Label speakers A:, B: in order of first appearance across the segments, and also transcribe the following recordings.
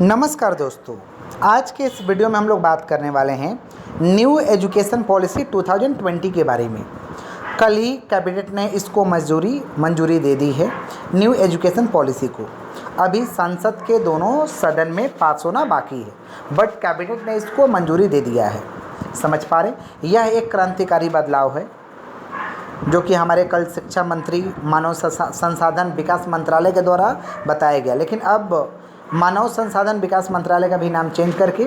A: नमस्कार दोस्तों, आज के इस वीडियो में हम लोग बात करने वाले हैं न्यू एजुकेशन पॉलिसी 2020 के बारे में। कल ही कैबिनेट ने इसको मंजूरी दे दी है न्यू एजुकेशन पॉलिसी को। अभी संसद के दोनों सदन में पास होना बाकी है, बट कैबिनेट ने इसको मंजूरी दे दिया है। समझ पा रहे, यह एक क्रांतिकारी बदलाव है जो कि हमारे कल शिक्षा मंत्री मानव संसाधन विकास मंत्रालय के द्वारा बताया गया। लेकिन अब मानव संसाधन विकास मंत्रालय का भी नाम चेंज करके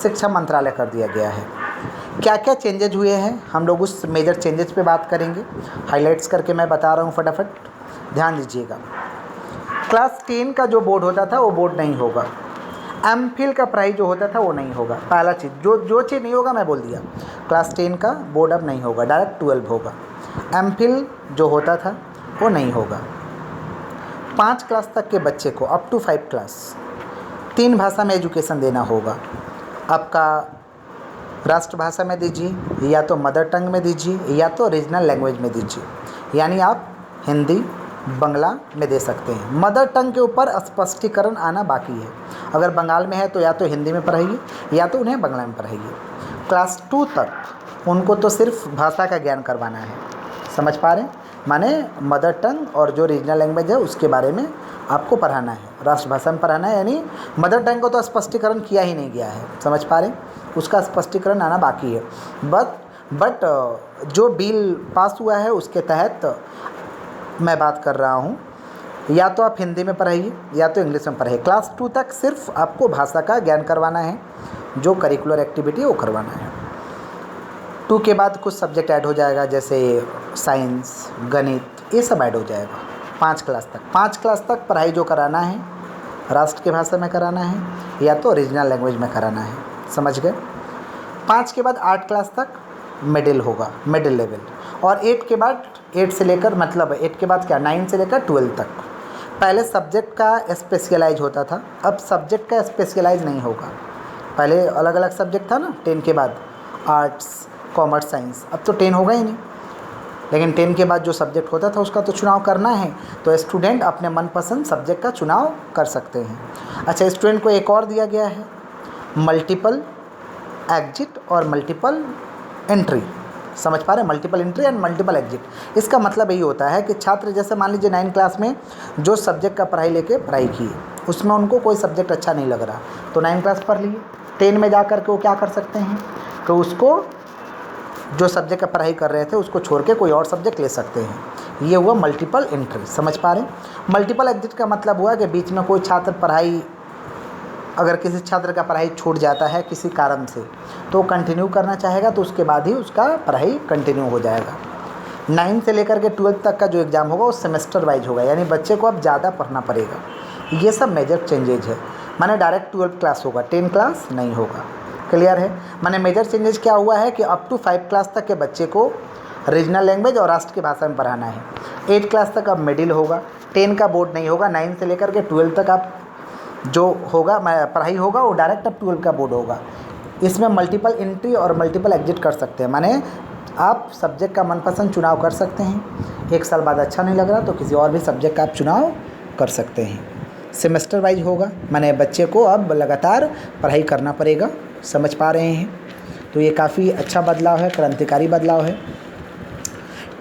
A: शिक्षा मंत्रालय कर दिया गया है। क्या क्या चेंजेज हुए हैं, हम लोग उस मेजर चेंजेस पे बात करेंगे। हाइलाइट्स करके मैं बता रहा हूँ, फटाफट ध्यान दीजिएगा। क्लास 10 का जो बोर्ड होता था वो बोर्ड नहीं होगा। एमफिल का पढ़ाई जो होता था वो नहीं होगा। पहला चीज़ जो चीज़ नहीं होगा मैं बोल दिया, क्लास 10 का बोर्ड अब नहीं होगा, डायरेक्ट 12 होगा। एमफिल जो होता था वो नहीं होगा। 5 क्लास तक के बच्चे को अप टू 5 क्लास 3 भाषा में एजुकेशन देना होगा। आपका राष्ट्रभाषा में दीजिए, या तो मदर टंग में दीजिए, या तो रीजनल लैंग्वेज में दीजिए। यानी आप हिंदी बंगला में दे सकते हैं। मदर टंग के ऊपर स्पष्टीकरण आना बाकी है। अगर बंगाल में है तो या तो हिंदी में पढ़ाइए या तो उन्हें बंगला में पढ़ाइए। क्लास 2 तक उनको तो सिर्फ भाषा का ज्ञान करवाना है। समझ पा रहे हैं, माने मदर टंग और जो रीजनल लैंग्वेज है उसके बारे में आपको पढ़ाना है, राष्ट्रभाषा में पढ़ाना है। यानी मदर टंग को तो स्पष्टीकरण किया ही नहीं गया है। समझ पा रहे हैं, उसका स्पष्टीकरण आना बाकी है। बट जो बिल पास हुआ है उसके तहत मैं बात कर रहा हूँ, या तो आप हिंदी में पढ़ाइए या तो इंग्लिश में पढ़ाइए। क्लास 2 तक सिर्फ आपको भाषा का ज्ञान करवाना है, जो करिकुलर एक्टिविटी है वो करवाना है। 2 के बाद कुछ सब्जेक्ट ऐड हो जाएगा, जैसे साइंस, गणित, ये सब ऐड हो जाएगा। 5 क्लास तक पढ़ाई जो कराना है राष्ट्र की भाषा में कराना है या तो रीजनल लैंग्वेज में कराना है। समझ गए। 5 के बाद 8 क्लास तक मिडिल होगा, मिडिल लेवल। और 8 के बाद 8 से लेकर 9 से लेकर 12 तक। पहले सब्जेक्ट का स्पेशलाइज होता था, अब सब्जेक्ट का स्पेशलाइज नहीं होगा। पहले अलग अलग सब्जेक्ट था ना 10 के बाद, आर्ट्स, कॉमर्स, साइंस। अब तो 10 होगा ही नहीं, लेकिन 10 के बाद जो सब्जेक्ट होता था उसका तो चुनाव करना है, तो स्टूडेंट अपने मनपसंद सब्जेक्ट का चुनाव कर सकते हैं। अच्छा, स्टूडेंट को एक और दिया गया है, मल्टीपल एग्जिट और मल्टीपल एंट्री। समझ पा रहे हैं, multiple entry and multiple exit. इसका मतलब यही होता है कि छात्र जैसे मान लीजिए 9 क्लास में जो सब्जेक्ट का पढ़ाई की, उसमें उनको कोई सब्जेक्ट अच्छा नहीं लग रहा तो 9 क्लास पढ़ लिए। 10 में जा कर के वो क्या कर सकते हैं, तो उसको जो सब्जेक्ट का पढ़ाई कर रहे थे उसको छोड़ के कोई और सब्जेक्ट ले सकते हैं। ये हुआ मल्टीपल एंट्री। समझ पा रहे हैं। मल्टीपल एग्जिट का मतलब हुआ कि बीच में कोई छात्र अगर किसी छात्र का पढ़ाई छूट जाता है किसी कारण से, तो कंटिन्यू करना चाहेगा तो उसके बाद ही उसका पढ़ाई कंटिन्यू हो जाएगा। 9 से लेकर के 12 तक का जो एग्ज़ाम होगा वो सेमेस्टर वाइज होगा, यानी बच्चे को अब ज़्यादा पढ़ना पड़ेगा। ये सब मेजर चेंजेज है। माने डायरेक्ट 12 क्लास होगा, 10 क्लास नहीं होगा। क्लियर है। माने मेजर चेंजेस क्या हुआ है कि अप टू 5 क्लास तक के बच्चे को रीजनल लैंग्वेज और राष्ट्र की भाषा में पढ़ाना है। 8 क्लास तक अब मिडिल होगा, 10 का बोर्ड नहीं होगा। 9 से लेकर के 12 तक आप जो होगा पढ़ाई होगा वो डायरेक्ट अब 12 का बोर्ड होगा। इसमें मल्टीपल एंट्री और मल्टीपल एग्जिट कर सकते हैं, माने आप सब्जेक्ट का मनपसंद चुनाव कर सकते हैं। 1 साल बाद अच्छा नहीं लग रहा तो किसी और भी सब्जेक्ट का आप चुनाव कर सकते हैं। सेमेस्टर वाइज होगा, माने बच्चे को अब लगातार पढ़ाई करना पड़ेगा। समझ पा रहे हैं। तो ये काफ़ी अच्छा बदलाव है, क्रांतिकारी बदलाव है।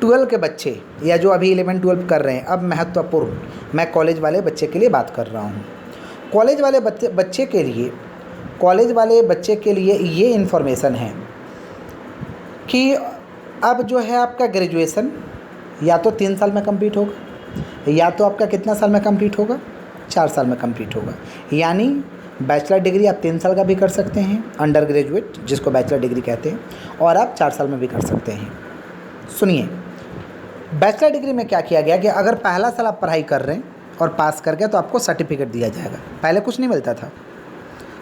A: 12 के बच्चे या जो अभी 11, 12 कर रहे हैं, अब महत्वपूर्ण मैं कॉलेज वाले बच्चे के लिए बात कर रहा हूँ। कॉलेज वाले बच्चे के लिए ये इन्फॉर्मेशन है कि अब जो है आपका ग्रेजुएशन या तो 3 साल में कंप्लीट होगा, या तो आपका कितना साल में कंप्लीट होगा, 4 साल में कंप्लीट होगा। यानी बैचलर डिग्री आप 3 साल का भी कर सकते हैं, अंडर ग्रेजुएट जिसको बैचलर डिग्री कहते हैं, और आप 4 साल में भी कर सकते हैं। सुनिए, बैचलर डिग्री में क्या किया गया कि अगर पहला साल आप पढ़ाई कर रहे हैं और पास कर गए तो आपको सर्टिफिकेट दिया जाएगा। पहले कुछ नहीं मिलता था।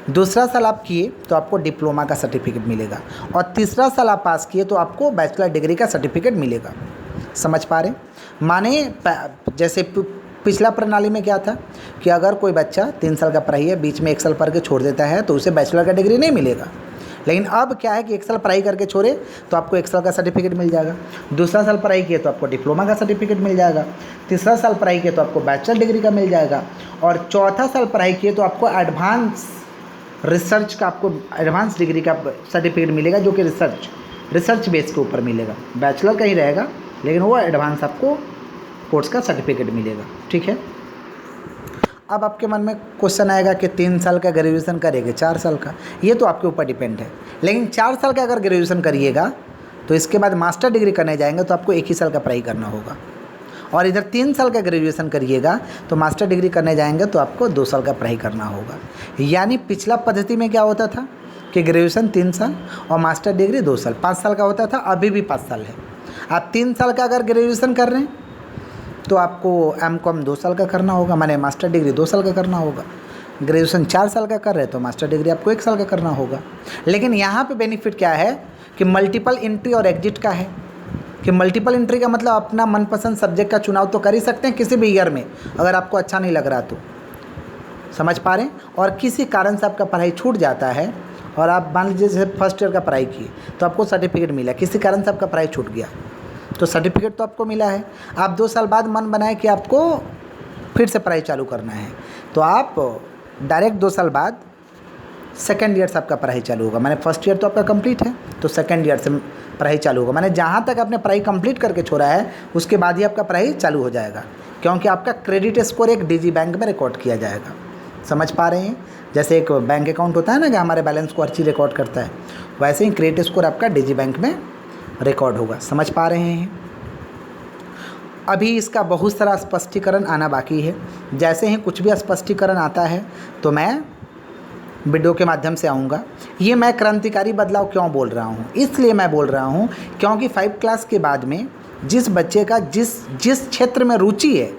A: दूसरा साल आप किए तो आपको डिप्लोमा का सर्टिफिकेट मिलेगा, और तीसरा साल आप पास किए तो आपको बैचलर डिग्री का सर्टिफिकेट मिलेगा। समझ पा रहे। माने जैसे पिछला प्रणाली में क्या था कि अगर कोई बच्चा 3 साल का पढ़ाई है, बीच में 1 साल पढ़ के छोड़ देता है तो उसे बैचलर का डिग्री नहीं मिलेगा। लेकिन अब क्या है कि 1 साल पढ़ाई करके छोड़े तो आपको 1 साल का सर्टिफिकेट मिल जाएगा, दूसरा साल पढ़ाई किए तो आपको डिप्लोमा का सर्टिफिकेट मिल जाएगा, तीसरा साल पढ़ाई किए तो आपको बैचलर डिग्री का मिल जाएगा, और चौथा साल पढ़ाई किए तो आपको एडवांस रिसर्च का, आपको एडवांस डिग्री का सर्टिफिकेट मिलेगा, जो कि रिसर्च बेस के ऊपर मिलेगा। बैचलर का ही रहेगा लेकिन वो एडवांस आपको कोर्स का सर्टिफिकेट मिलेगा। ठीक है, अब आपके मन में क्वेश्चन आएगा कि 3 साल का ग्रेजुएशन करेंगे 4 साल का, ये तो आपके ऊपर डिपेंड है। लेकिन 4 साल का अगर ग्रेजुएशन करिएगा तो इसके बाद मास्टर डिग्री करने जाएंगे तो आपको 1 ही साल का पढ़ाई करना होगा, और इधर 3 साल का ग्रेजुएशन करिएगा तो मास्टर डिग्री करने जाएंगे तो आपको 2 साल का पढ़ाई करना होगा। यानी पिछला पद्धति में क्या होता था कि ग्रेजुएशन 3 साल और मास्टर डिग्री 2 साल, 5 साल का होता था, अभी भी 5 साल है। आप 3 साल का अगर ग्रेजुएशन कर रहे हैं तो आपको एम.कॉम 2 साल का करना होगा, माने मास्टर डिग्री 2 साल का करना होगा। ग्रेजुएशन 4 साल का कर रहे हैं तो मास्टर डिग्री आपको 1 साल का करना होगा। लेकिन यहाँ पे बेनिफिट क्या है कि मल्टीपल एंट्री और एग्जिट का है, कि मल्टीपल एंट्री का मतलब अपना मनपसंद सब्जेक्ट का चुनाव तो कर ही सकते हैं किसी भी ईयर में, अगर आपको अच्छा नहीं लग रहा तो, समझ पा रहे हैं। और किसी कारण से आपका पढ़ाई छूट जाता है और आप मान लीजिए जैसे फर्स्ट ईयर का पढ़ाई किए तो आपको सर्टिफिकेट मिला, किसी कारण से आपका पढ़ाई छूट गया तो सर्टिफिकेट तो आपको मिला है। आप 2 साल बाद मन बनाए कि आपको फिर से पढ़ाई चालू करना है तो आप डायरेक्ट 2 साल बाद सेकेंड ईयर से आपका पढ़ाई चालू होगा। मैंने फर्स्ट ईयर तो आपका कंप्लीट है तो सेकेंड ईयर से पढ़ाई चालू होगा। मैंने जहाँ तक आपने पढ़ाई कंप्लीट करके छोड़ा है उसके बाद ही आपका पढ़ाई चालू हो जाएगा, क्योंकि आपका क्रेडिट स्कोर एक डिजी बैंक में रिकॉर्ड किया जाएगा। समझ पा रहे हैं, जैसे एक बैंक अकाउंट होता है ना कि हमारे बैलेंस को हर चीज़ रिकॉर्ड करता है, वैसे ही क्रेडिट स्कोर आपका डिजी बैंक में रिकॉर्ड होगा। समझ पा रहे हैं। अभी इसका बहुत सारा स्पष्टीकरण आना बाकी है, जैसे ही कुछ भी स्पष्टीकरण आता है तो मैं वीडियो के माध्यम से आऊँगा। ये मैं क्रांतिकारी बदलाव क्यों बोल रहा हूँ, इसलिए मैं बोल रहा हूँ क्योंकि 5 क्लास के बाद में जिस बच्चे का जिस क्षेत्र में रुचि है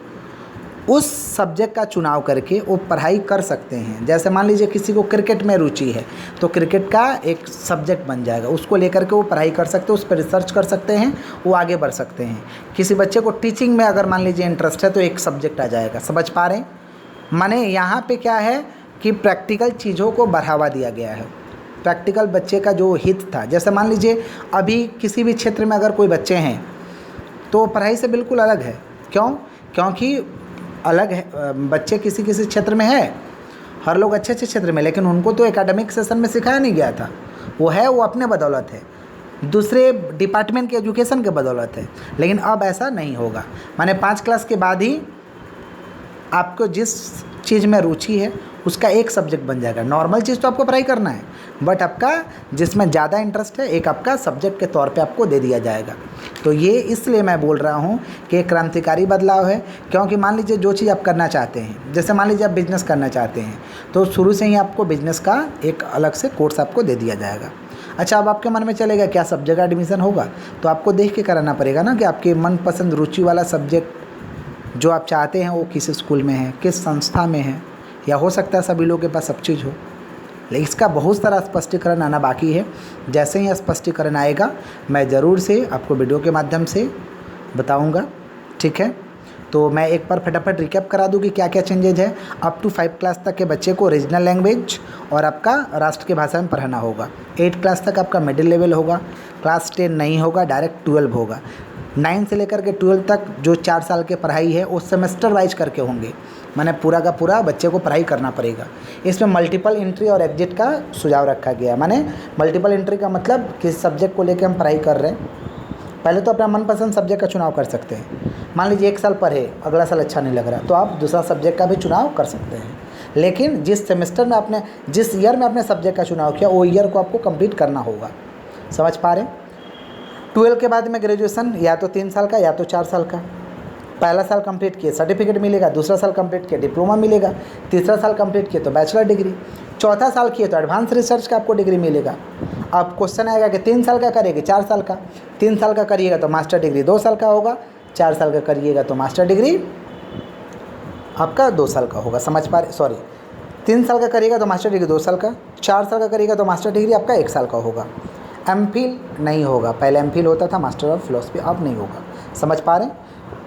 A: उस सब्जेक्ट का चुनाव करके वो पढ़ाई कर सकते हैं। जैसे मान लीजिए किसी को क्रिकेट में रुचि है तो क्रिकेट का एक सब्जेक्ट बन जाएगा, उसको लेकर के वो पढ़ाई कर सकते हैं, उस पर रिसर्च कर सकते हैं, वो आगे बढ़ सकते हैं। किसी बच्चे को टीचिंग में अगर मान लीजिए इंटरेस्ट है तो एक सब्जेक्ट आ जाएगा। समझ पा रहे हैं, माने यहाँ पे क्या है कि प्रैक्टिकल चीज़ों को बढ़ावा दिया गया है। प्रैक्टिकल बच्चे का जो हित था, जैसे मान लीजिए अभी किसी भी क्षेत्र में अगर कोई बच्चे हैं तो पढ़ाई से बिल्कुल अलग है। क्यों? क्योंकि अलग है, बच्चे किसी क्षेत्र में है, हर लोग अच्छे क्षेत्र में, लेकिन उनको तो एकेडमिक सेशन में सिखाया नहीं गया था। वो अपने बदौलत है, दूसरे डिपार्टमेंट के एजुकेशन के बदौलत है। लेकिन अब ऐसा नहीं होगा, माने 5 क्लास के बाद ही आपको जिस चीज़ में रुचि है उसका एक सब्जेक्ट बन जाएगा। नॉर्मल चीज़ तो आपको पढ़ाई करना है, बट आपका जिसमें ज़्यादा इंटरेस्ट है एक आपका सब्जेक्ट के तौर पे आपको दे दिया जाएगा। तो ये इसलिए मैं बोल रहा हूँ कि एक क्रांतिकारी बदलाव है, क्योंकि मान लीजिए जो चीज़ आप करना चाहते हैं, जैसे मान लीजिए आप बिज़नेस करना चाहते हैं तो शुरू से ही आपको बिज़नेस का एक अलग से कोर्स आपको दे दिया जाएगा। अच्छा, अब आपके मन में चलेगा क्या सब जगह एडमिशन होगा, तो आपको देख के कराना पड़ेगा ना कि आपके मनपसंद रुचि वाला सब्जेक्ट जो आप चाहते हैं वो किस स्कूल में है, किस संस्था में है, या हो सकता है सभी लोगों के पास सब चीज़ हो। लेकिन इसका बहुत सारा स्पष्टीकरण आना बाकी है। जैसे ही स्पष्टीकरण आएगा मैं ज़रूर से आपको वीडियो के माध्यम से बताऊंगा। ठीक है, तो मैं एक बार फटाफट रिकैप करा दूँ कि क्या क्या चेंजेज है। अप टू 5 क्लास तक के बच्चे को रीजनल लैंग्वेज और आपका राष्ट्र की भाषा में पढ़ाना होगा। 8 क्लास तक आपका मिडिल लेवल होगा, क्लास 10 नहीं होगा, डायरेक्ट 12 होगा। 9 से लेकर के 12 तक जो 4 साल के पढ़ाई है वो सेमेस्टर वाइज करके होंगे, मैंने पूरा का पूरा बच्चे को पढ़ाई करना पड़ेगा। इसमें मल्टीपल एंट्री और एग्जिट का सुझाव रखा गया। माने मल्टीपल एंट्री का मतलब किस सब्जेक्ट को लेकर हम पढ़ाई कर रहे हैं, पहले तो अपना मनपसंद सब्जेक्ट का चुनाव कर सकते हैं। मान लीजिए 1 साल पढ़े, अगला साल अच्छा नहीं लग रहा तो आप दूसरा सब्जेक्ट का भी चुनाव कर सकते हैं। लेकिन जिस सेमेस्टर में आपने, जिस ईयर में आपने सब्जेक्ट का चुनाव किया वो ईयर को आपको कंप्लीट करना होगा। समझ पा रहे हैं। 12 के बाद में ग्रेजुएशन या तो 3 साल का या तो 4 साल का। पहला साल कंप्लीट किए सर्टिफिकेट मिलेगा, दूसरा साल कंप्लीट किए डिप्लोमा मिलेगा, तीसरा साल कंप्लीट किए तो बैचलर डिग्री, चौथा साल किए तो एडवांस रिसर्च का आपको डिग्री मिलेगा। अब क्वेश्चन आएगा कि 3 साल का करेंगे 4 साल का, 3 साल का करिएगा तो मास्टर डिग्री 2 साल का होगा, 4 साल का करिएगा तो मास्टर डिग्री आपका 2 साल का होगा। समझ पा रहे, सॉरी 3 साल का करिएगा तो मास्टर डिग्री 2 साल का, 4 साल का करिएगा तो मास्टर डिग्री आपका 1 साल का होगा। एमफिल नहीं होगा, पहले एमफिल होता था मास्टर ऑफ फिलोसफी, अब नहीं होगा। समझ पा रहे हैं।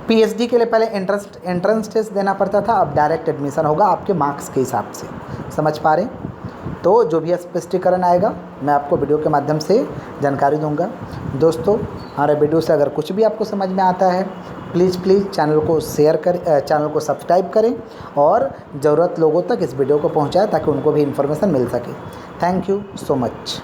A: पीएचडी के लिए पहले एंट्रेंस टेस्ट देना पड़ता था, अब डायरेक्ट एडमिशन होगा आपके मार्क्स के हिसाब से। समझ पा रहे हैं। तो जो भी स्पष्टीकरण आएगा मैं आपको वीडियो के माध्यम से जानकारी दूंगा। दोस्तों, हमारे वीडियो से अगर कुछ भी आपको समझ में आता है प्लीज़ चैनल को शेयर करें, चैनल को सब्सक्राइब करें और ज़रूरत लोगों तक इस वीडियो को पहुंचाएं ताकि उनको भी इन्फॉर्मेशन मिल सके। Thank you so much.